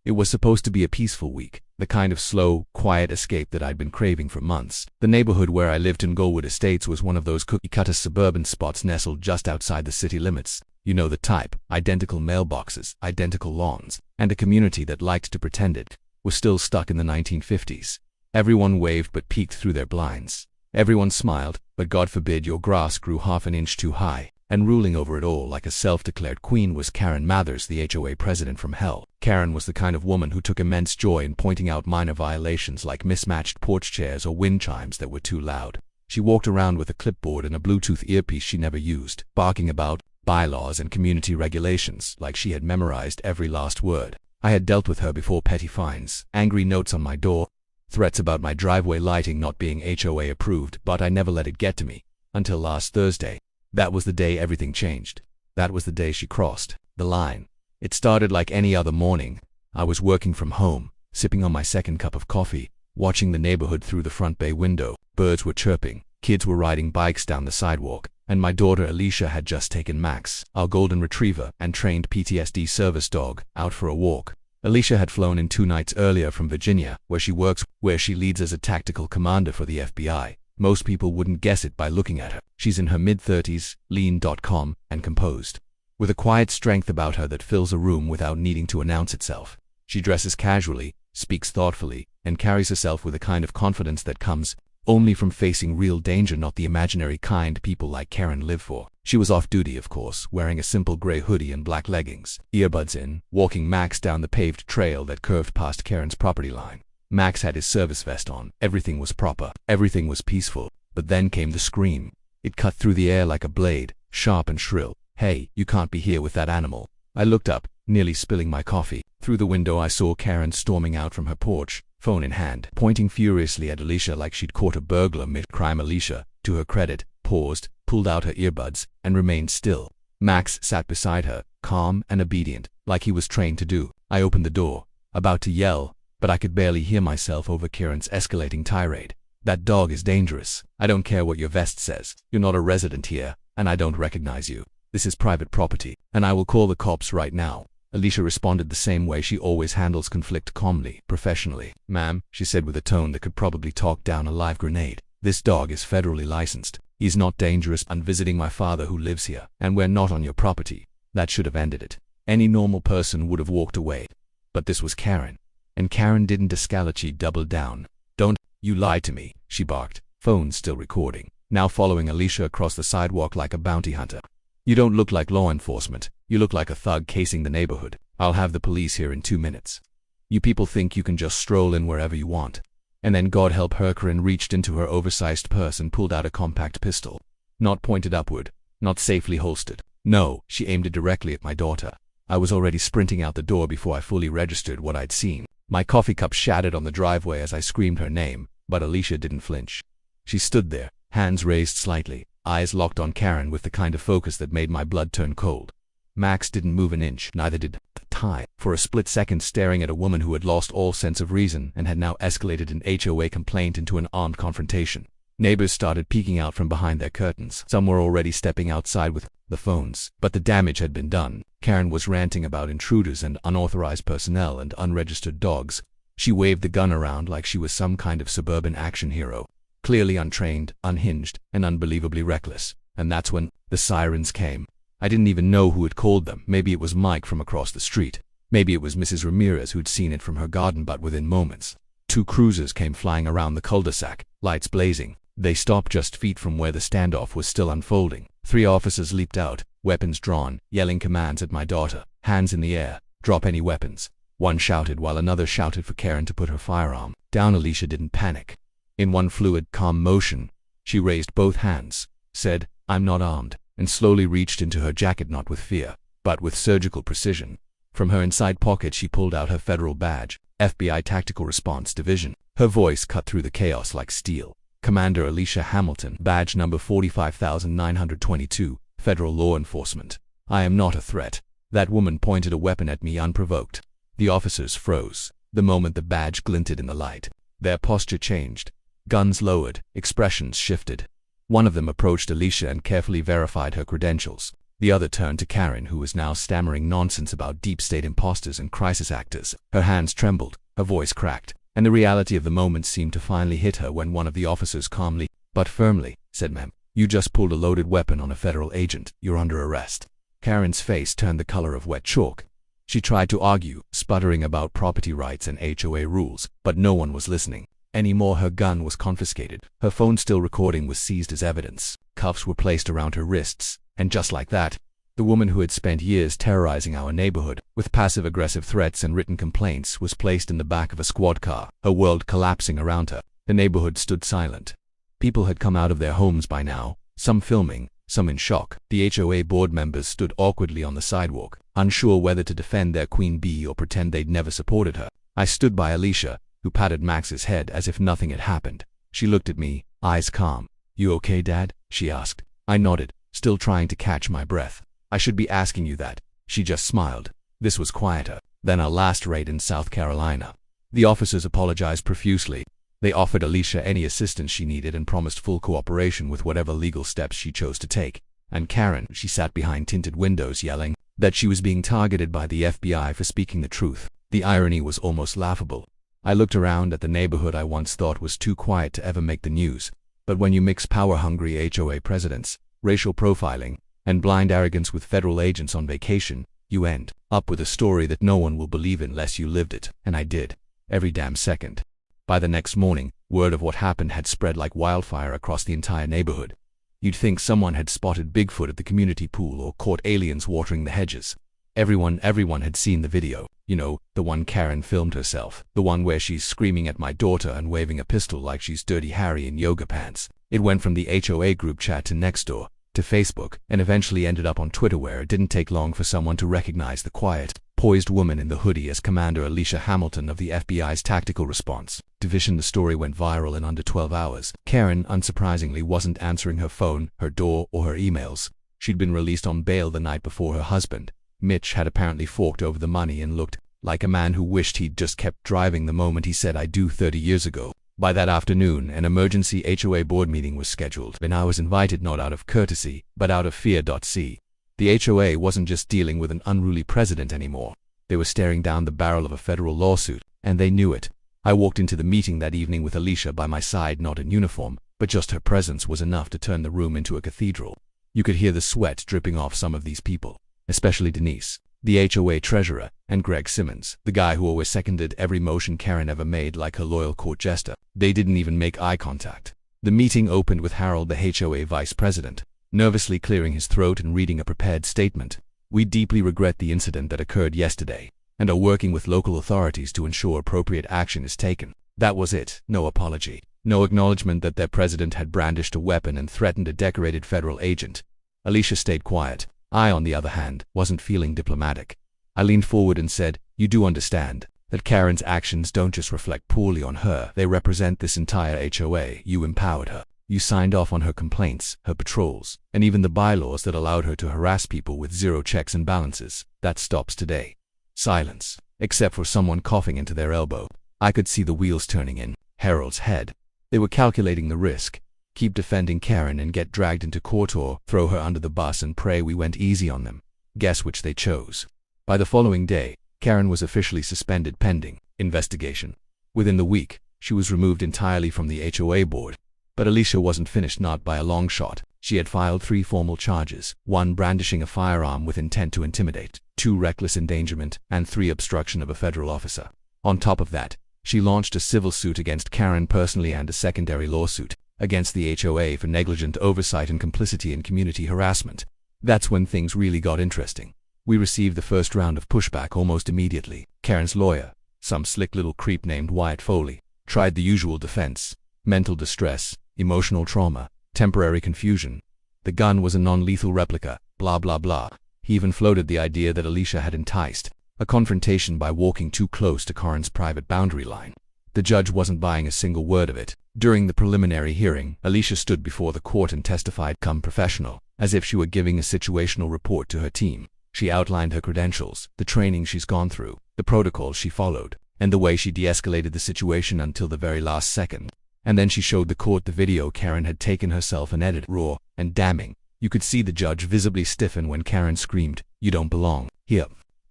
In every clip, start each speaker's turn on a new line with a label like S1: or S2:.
S1: It was supposed to be a peaceful week, the kind of slow, quiet escape that I'd been craving for months. The neighborhood where I lived in Goldwood Estates was one of those cookie-cutter suburban spots nestled just outside the city limits. You know the type: identical mailboxes, identical lawns, and a community that liked to pretend it was still stuck in the 1950s. Everyone waved but peeked through their blinds. Everyone smiled, but God forbid your grass grew half an inch too high. And ruling over it all like a self-declared queen was Karen Mathers, the HOA president from hell. Karen was the kind of woman who took immense joy in pointing out minor violations like mismatched porch chairs or wind chimes that were too loud. She walked around with a clipboard and a Bluetooth earpiece she never used, barking about bylaws and community regulations like she had memorized every last word. I had dealt with her before: petty fines, angry notes on my door, threats about my driveway lighting not being HOA approved, but I never let it get to me. Until last Thursday. That was the day everything changed. That was the day she crossed the line. It started like any other morning. I was working from home, sipping on my second cup of coffee, watching the neighborhood through the front bay window. Birds were chirping, kids were riding bikes down the sidewalk, and my daughter Alicia had just taken Max, our golden retriever and trained PTSD service dog, out for a walk. Alicia had flown in 2 nights earlier from Virginia, where she works, where she leads as a tactical commander for the FBI. Most people wouldn't guess it by looking at her. She's in her mid-30s, lean, calm, and composed, with a quiet strength about her that fills a room without needing to announce itself. She dresses casually, speaks thoughtfully, and carries herself with a kind of confidence that comes only from facing real danger, not the imaginary kind people like Karen live for. She was off duty, of course, wearing a simple gray hoodie and black leggings, earbuds in, walking Max down the paved trail that curved past Karen's property line. Max had his service vest on. Everything was proper. Everything was peaceful. But then came the scream. It cut through the air like a blade, sharp and shrill. "Hey, you can't be here with that animal." I looked up, nearly spilling my coffee. Through the window I saw Karen storming out from her porch, phone in hand, pointing furiously at Alicia like she'd caught a burglar mid-crime. Alicia, to her credit, paused, pulled out her earbuds, and remained still. Max sat beside her, calm and obedient, like he was trained to do. I opened the door, about to yell, but I could barely hear myself over Karen's escalating tirade. "That dog is dangerous. I don't care what your vest says. You're not a resident here, and I don't recognize you. This is private property, and I will call the cops right now." Alicia responded the same way she always handles conflict: calmly, professionally. "Ma'am," she said with a tone that could probably talk down a live grenade, "this dog is federally licensed. He's not dangerous. I'm visiting my father who lives here, and we're not on your property." That should have ended it. Any normal person would have walked away. But this was Karen. And Karen didn't escalate, she doubled down. "Don't, you lied to me," she barked, phone still recording, now following Alicia across the sidewalk like a bounty hunter. "You don't look like law enforcement. You look like a thug casing the neighborhood. I'll have the police here in 2 minutes. You people think you can just stroll in wherever you want." And then, God help her, Karen reached into her oversized purse and pulled out a compact pistol. Not pointed upward, not safely holstered. No, she aimed it directly at my daughter. I was already sprinting out the door before I fully registered what I'd seen. My coffee cup shattered on the driveway as I screamed her name, but Alicia didn't flinch. She stood there, hands raised slightly, eyes locked on Karen with the kind of focus that made my blood turn cold. Max didn't move an inch, neither did Ty, for a split second, staring at a woman who had lost all sense of reason and had now escalated an HOA complaint into an armed confrontation. Neighbors started peeking out from behind their curtains. Some were already stepping outside with the phones, but the damage had been done. Karen was ranting about intruders and unauthorized personnel and unregistered dogs. She waved the gun around like she was some kind of suburban action hero, clearly untrained, unhinged, and unbelievably reckless. And that's when the sirens came. I didn't even know who had called them. Maybe it was Mike from across the street. Maybe it was Mrs. Ramirez who'd seen it from her garden, but within moments, 2 cruisers came flying around the cul-de-sac, lights blazing. They stopped just feet from where the standoff was still unfolding. 3 officers leaped out, weapons drawn, yelling commands at my daughter. "Hands in the air. Drop any weapons." One shouted while another shouted for Karen to put her firearm down. Alicia didn't panic. In one fluid, calm motion, she raised both hands, said, "I'm not armed," and slowly reached into her jacket, not with fear, but with surgical precision. From her inside pocket she pulled out her federal badge, FBI Tactical Response Division. Her voice cut through the chaos like steel. "Commander Alicia Hamilton, badge number 45,922, Federal Law Enforcement. I am not a threat." That woman pointed a weapon at me unprovoked. The officers froze. The moment the badge glinted in the light, their posture changed. Guns lowered, expressions shifted. One of them approached Alicia and carefully verified her credentials. The other turned to Karen, who was now stammering nonsense about deep state imposters and crisis actors. Her hands trembled, her voice cracked, and the reality of the moment seemed to finally hit her when one of the officers calmly, but firmly, said, "Ma'am, you just pulled a loaded weapon on a federal agent. You're under arrest." Karen's face turned the color of wet chalk. She tried to argue, sputtering about property rights and HOA rules, but no one was listening. Anymore, her gun was confiscated. Her phone still recording was seized as evidence. Cuffs were placed around her wrists, and just like that, the woman who had spent years terrorizing our neighborhood with passive-aggressive threats and written complaints was placed in the back of a squad car, her world collapsing around her. The neighborhood stood silent. People had come out of their homes by now, some filming, some in shock. The HOA board members stood awkwardly on the sidewalk, unsure whether to defend their queen bee or pretend they'd never supported her. I stood by Alicia, who patted Max's head as if nothing had happened. She looked at me, eyes calm. "You okay, Dad?" she asked. I nodded, still trying to catch my breath. "I should be asking you that." She just smiled. This was quieter than our last raid in South Carolina. The officers apologized profusely. They offered Alicia any assistance she needed and promised full cooperation with whatever legal steps she chose to take. And Karen, she sat behind tinted windows yelling that she was being targeted by the FBI for speaking the truth. The irony was almost laughable. I looked around at the neighborhood I once thought was too quiet to ever make the news. But when you mix power-hungry HOA presidents, racial profiling, and blind arrogance with federal agents on vacation, you end up with a story that no one will believe unless you lived it. And I did. Every damn second. By the next morning, word of what happened had spread like wildfire across the entire neighborhood. You'd think someone had spotted Bigfoot at the community pool or caught aliens watering the hedges. Everyone had seen the video. You know, the one Karen filmed herself. The one where she's screaming at my daughter and waving a pistol like she's Dirty Harry in yoga pants. It went from the HOA group chat to Nextdoor, to Facebook, and eventually ended up on Twitter, where it didn't take long for someone to recognize the quiet, poised woman in the hoodie as Commander Alicia Hamilton of the FBI's Tactical Response Division. The story went viral in under 12 hours. Karen, unsurprisingly, wasn't answering her phone, her door, or her emails. She'd been released on bail the night before her husband, Mitch, had apparently forked over the money and looked like a man who wished he'd just kept driving the moment he said "I do" 30 years ago. By that afternoon, an emergency HOA board meeting was scheduled, and I was invited not out of courtesy, but out of fear. The HOA wasn't just dealing with an unruly president anymore. They were staring down the barrel of a federal lawsuit, and they knew it. I walked into the meeting that evening with Alicia by my side, not in uniform, but just her presence was enough to turn the room into a cathedral. You could hear the sweat dripping off some of these people, especially Denise, the HOA treasurer, and Greg Simmons, the guy who always seconded every motion Karen ever made like her loyal court jester. They didn't even make eye contact. The meeting opened with Harold, the HOA vice president, nervously clearing his throat and reading a prepared statement. "We deeply regret the incident that occurred yesterday, and are working with local authorities to ensure appropriate action is taken." That was it. No apology. No acknowledgement that their president had brandished a weapon and threatened a decorated federal agent. Alicia stayed quiet. I, on the other hand, wasn't feeling diplomatic. I leaned forward and said, "You do understand that Karen's actions don't just reflect poorly on her, they represent this entire HOA. You empowered her. You signed off on her complaints, her patrols, and even the bylaws that allowed her to harass people with zero checks and balances. That stops today." Silence, except for someone coughing into their elbow. I could see the wheels turning in Harold's head. They were calculating the risk. Keep defending Karen and get dragged into court, or throw her under the bus and pray we went easy on them. Guess which they chose. By the following day, Karen was officially suspended pending investigation. Within the week, she was removed entirely from the HOA board. But Alicia wasn't finished, not by a long shot. She had filed 3 formal charges: 1 brandishing a firearm with intent to intimidate, 2 reckless endangerment, and 3 obstruction of a federal officer. On top of that, she launched a civil suit against Karen personally and a secondary lawsuit against the HOA for negligent oversight and complicity in community harassment. That's when things really got interesting. We received the first round of pushback almost immediately. Karen's lawyer, some slick little creep named Wyatt Foley, tried the usual defense: mental distress, emotional trauma, temporary confusion. The gun was a non-lethal replica, blah blah blah. He even floated the idea that Alicia had enticed a confrontation by walking too close to Karen's private boundary line. The judge wasn't buying a single word of it. During the preliminary hearing, Alicia stood before the court and testified come professional, as if she were giving a situational report to her team. She outlined her credentials, the training she's gone through, the protocols she followed, and the way she de-escalated the situation until the very last second. And then she showed the court the video Karen had taken herself and edited, raw and damning. You could see the judge visibly stiffen when Karen screamed, "You don't belong here.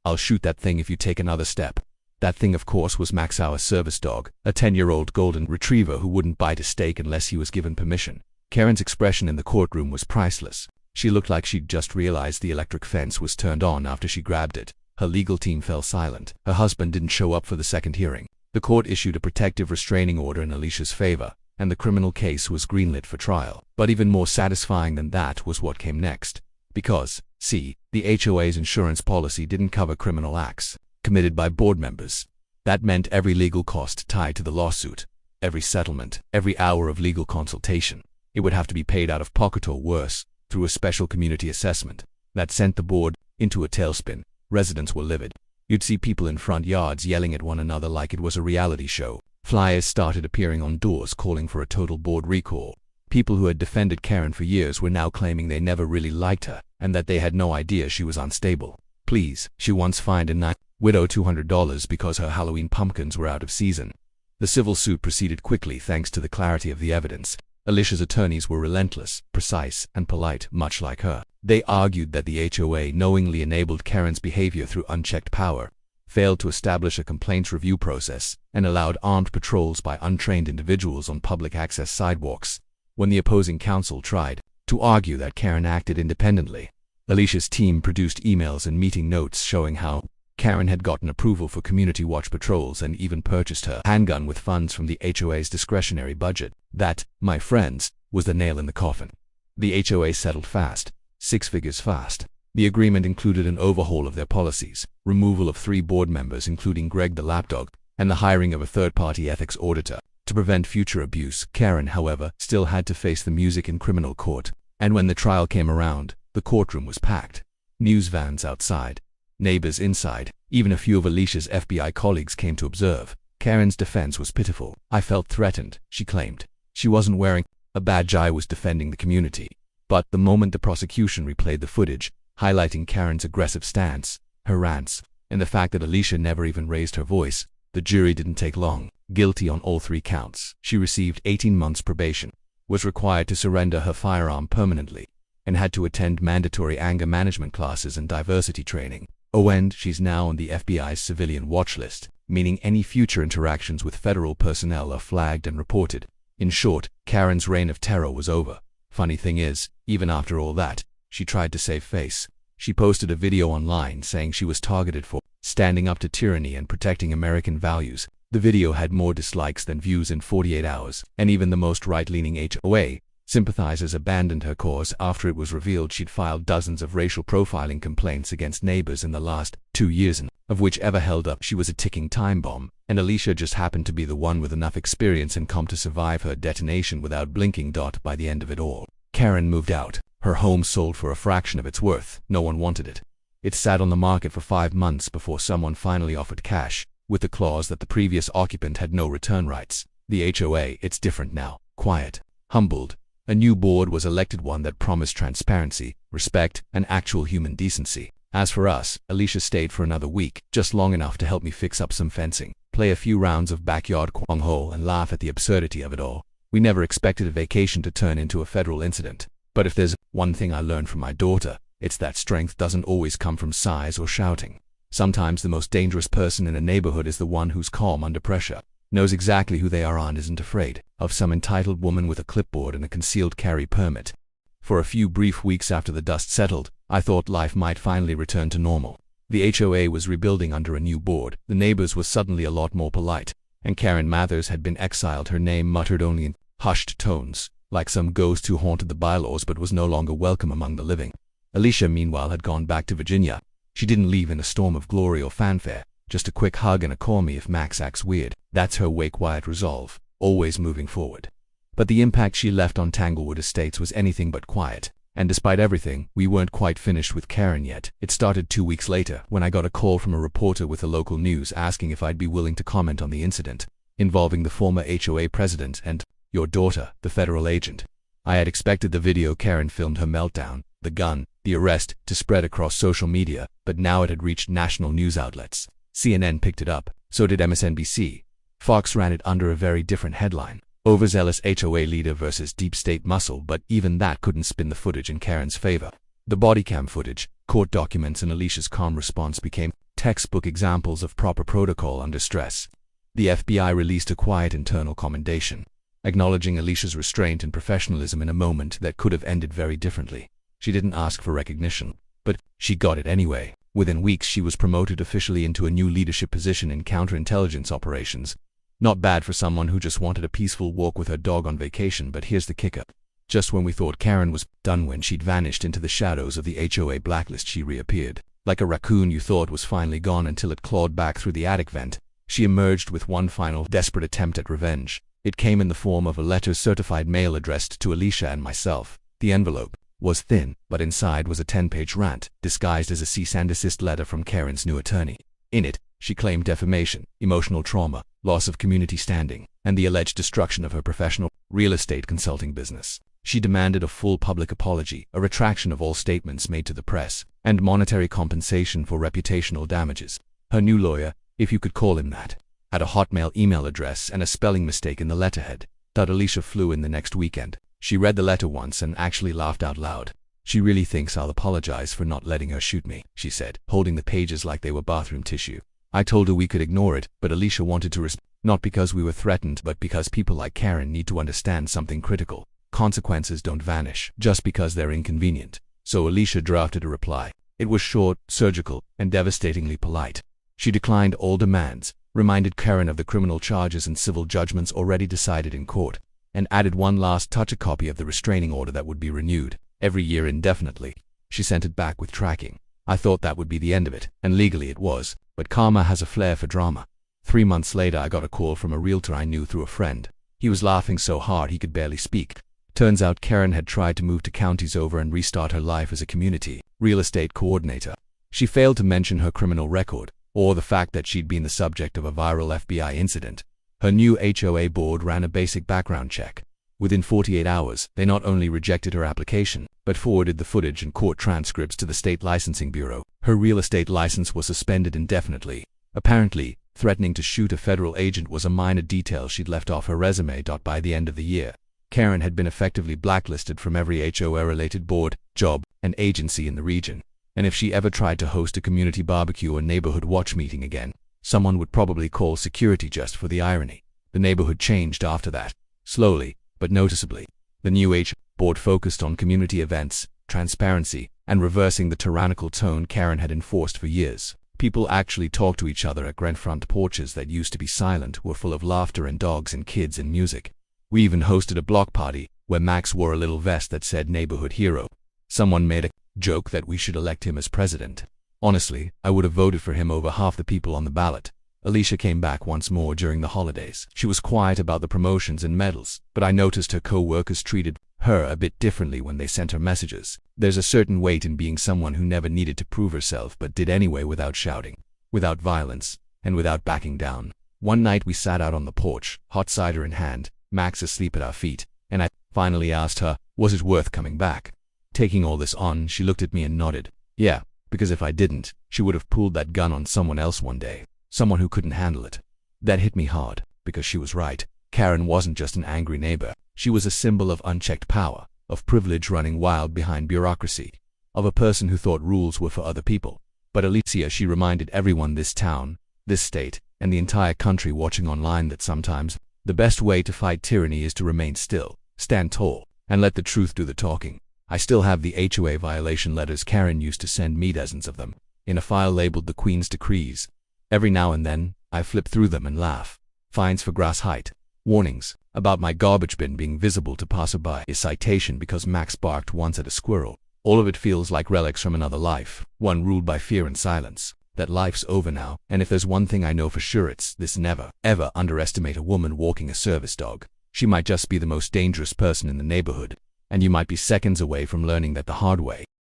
S1: I'll shoot that thing if you take another step." That thing, of course, was Max, our service dog, a 10-year-old golden retriever who wouldn't bite a steak unless he was given permission. Karen's expression in the courtroom was priceless. She looked like she'd just realized the electric fence was turned on after she grabbed it. Her legal team fell silent. Her husband didn't show up for the second hearing. The court issued a protective restraining order in Alicia's favor, and the criminal case was greenlit for trial. But even more satisfying than that was what came next. Because, see, the HOA's insurance policy didn't cover criminal acts committed by board members. That meant every legal cost tied to the lawsuit, every settlement, every hour of legal consultation, it would have to be paid out of pocket or worse, through a special community assessment. That sent the board into a tailspin. Residents were livid. You'd see people in front yards yelling at one another like it was a reality show. Flyers started appearing on doors calling for a total board recall. People who had defended Karen for years were now claiming they never really liked her, and that they had no idea she was unstable. Please, she once fined a widow $200 because her Halloween pumpkins were out of season. The civil suit proceeded quickly thanks to the clarity of the evidence. Alicia's attorneys were relentless, precise, and polite, much like her. They argued that the HOA knowingly enabled Karen's behavior through unchecked power, failed to establish a complaints review process, and allowed armed patrols by untrained individuals on public access sidewalks. When the opposing counsel tried to argue that Karen acted independently, Alicia's team produced emails and meeting notes showing how Karen had gotten approval for community watch patrols and even purchased her handgun with funds from the HOA's discretionary budget. That, my friends, was the nail in the coffin. The HOA settled fast, 6 figures fast. The agreement included an overhaul of their policies, removal of 3 board members including Greg the lapdog, and the hiring of a third-party ethics auditor to prevent future abuse. Karen, however, still had to face the music in criminal court, and when the trial came around, the courtroom was packed. News vans outside, neighbors inside, even a few of Alicia's FBI colleagues came to observe. Karen's defense was pitiful. "I felt threatened," she claimed. She wasn't wearing a badge. I was defending the community. But the moment the prosecution replayed the footage, highlighting Karen's aggressive stance, her rants, and the fact that Alicia never even raised her voice, the jury didn't take long. Guilty on all 3 counts. She received 18 months probation, was required to surrender her firearm permanently, and had to attend mandatory anger management classes and diversity training. And she's now on the FBI's civilian watch list, meaning any future interactions with federal personnel are flagged and reported. In short, Karen's reign of terror was over. Funny thing is, even after all that, she tried to save face. She posted a video online saying she was targeted for standing up to tyranny and protecting American values. The video had more dislikes than views in 48 hours, and even the most right-leaning HOA sympathizers abandoned her cause after it was revealed she'd filed dozens of racial profiling complaints against neighbors in the last 2 years, and of which ever held up. She was a ticking time bomb, and Alicia just happened to be the one with enough experience and calm to survive her detonation without blinking. By the end of it all, Karen moved out. Her home sold for a fraction of its worth. No one wanted it. It sat on the market for 5 months before someone finally offered cash, with the clause that the previous occupant had no return rights. The HOA, it's different now. Quiet, humbled. A new board was elected, one that promised transparency, respect, and actual human decency. As for us, Alicia stayed for another week, just long enough to help me fix up some fencing, play a few rounds of backyard cornhole, and laugh at the absurdity of it all. We never expected a vacation to turn into a federal incident. But if there's one thing I learned from my daughter, it's that strength doesn't always come from size or shouting. Sometimes the most dangerous person in a neighborhood is the one who's calm under pressure, knows exactly who they are and isn't afraid of some entitled woman with a clipboard and a concealed carry permit. For a few brief weeks after the dust settled, I thought life might finally return to normal. The HOA was rebuilding under a new board. The neighbors were suddenly a lot more polite, and Karen Mathers had been exiled, her name muttered only in hushed tones, like some ghost who haunted the bylaws but was no longer welcome among the living. Alicia, meanwhile, had gone back to Virginia. She didn't leave in a storm of glory or fanfare, just a quick hug and a call me if Max acts weird. That's her quiet resolve, always moving forward. But the impact she left on Tanglewood Estates was anything but quiet. And despite everything, we weren't quite finished with Karen yet. It started 2 weeks later when I got a call from a reporter with the local news asking if I'd be willing to comment on the incident involving the former HOA president and your daughter, the federal agent. I had expected the video Karen filmed her meltdown, the gun, the arrest, to spread across social media, but now it had reached national news outlets. CNN picked it up, so did MSNBC. Fox ran it under a very different headline. Overzealous HOA leader versus deep state muscle, but even that couldn't spin the footage in Karen's favor. The body cam footage, court documents, and Alicia's calm response became textbook examples of proper protocol under stress. The FBI released a quiet internal commendation, acknowledging Alicia's restraint and professionalism in a moment that could have ended very differently. She didn't ask for recognition, but she got it anyway. Within weeks, she was promoted officially into a new leadership position in counterintelligence operations. Not bad for someone who just wanted a peaceful walk with her dog on vacation, but here's the kicker. Just when we thought Karen was done, when she'd vanished into the shadows of the HOA blacklist, she reappeared. Like a raccoon you thought was finally gone until it clawed back through the attic vent. She emerged with one final desperate attempt at revenge. It came in the form of a letter certified mail addressed to Alicia and myself. The envelope was thin, but inside was a 10-page rant, disguised as a cease and desist letter from Karen's new attorney. In it, she claimed defamation, emotional trauma, loss of community standing, and the alleged destruction of her professional real estate consulting business. She demanded a full public apology, a retraction of all statements made to the press, and monetary compensation for reputational damages. Her new lawyer, if you could call him that, had a Hotmail email address and a spelling mistake in the letterhead. Alicia flew in the next weekend. She read the letter once and actually laughed out loud. She really thinks I'll apologize for not letting her shoot me, she said, holding the pages like they were bathroom tissue. I told her we could ignore it, but Alicia wanted to respond, not because we were threatened, but because people like Karen need to understand something critical. Consequences don't vanish just because they're inconvenient. So Alicia drafted a reply. It was short, surgical, and devastatingly polite. She declined all demands, reminded Karen of the criminal charges and civil judgments already decided in court, and added one last touch: a copy of the restraining order that would be renewed every year indefinitely. She sent it back with tracking. I thought that would be the end of it, and legally it was, but karma has a flair for drama. 3 months later, I got a call from a realtor I knew through a friend. He was laughing so hard he could barely speak. Turns out Karen had tried to move to counties over and restart her life as a community real estate coordinator. She failed to mention her criminal record, or the fact that she'd been the subject of a viral FBI incident. Her new HOA board ran a basic background check. Within 48 hours, they not only rejected her application, but forwarded the footage and court transcripts to the state licensing bureau. Her real estate license was suspended indefinitely. Apparently, threatening to shoot a federal agent was a minor detail she'd left off her resume. By the end of the year, Karen had been effectively blacklisted from every HOA-related board, job, and agency in the region. And if she ever tried to host a community barbecue or neighborhood watch meeting again, someone would probably call security just for the irony. The neighborhood changed after that, slowly but noticeably. The new HOA board focused on community events, transparency, and reversing the tyrannical tone Karen had enforced for years. People actually talked to each other at grand front porches that used to be silent, were full of laughter and dogs and kids and music. We even hosted a block party where Max wore a little vest that said neighborhood hero. Someone made a joke that we should elect him as president. Honestly, I would have voted for him over half the people on the ballot. Alicia came back once more during the holidays. She was quiet about the promotions and medals, but I noticed her co-workers treated her a bit differently when they sent her messages. There's a certain weight in being someone who never needed to prove herself but did anyway, without shouting, without violence, and without backing down. One night we sat out on the porch, hot cider in hand, Max asleep at our feet, and I finally asked her, was it worth coming back? Taking all this on, she looked at me and nodded. Yeah, because if I didn't, she would have pulled that gun on someone else one day. Someone who couldn't handle it. That hit me hard, because she was right. Karen wasn't just an angry neighbor. She was a symbol of unchecked power, of privilege running wild behind bureaucracy, of a person who thought rules were for other people. But Alicia, she reminded everyone, this town, this state, and the entire country watching online, that sometimes the best way to fight tyranny is to remain still, stand tall, and let the truth do the talking. I still have the HOA violation letters Karen used to send me, dozens of them, in a file labeled the Queen's Decrees. Every now and then, I flip through them and laugh. Fines for grass height, warnings about my garbage bin being visible to passerby, a citation because Max barked once at a squirrel. All of it feels like relics from another life, one ruled by fear and silence. That life's over now, and if there's one thing I know for sure, it's this: never, ever underestimate a woman walking a service dog. She might just be the most dangerous person in the neighborhood, and you might be seconds away from learning that the hard way.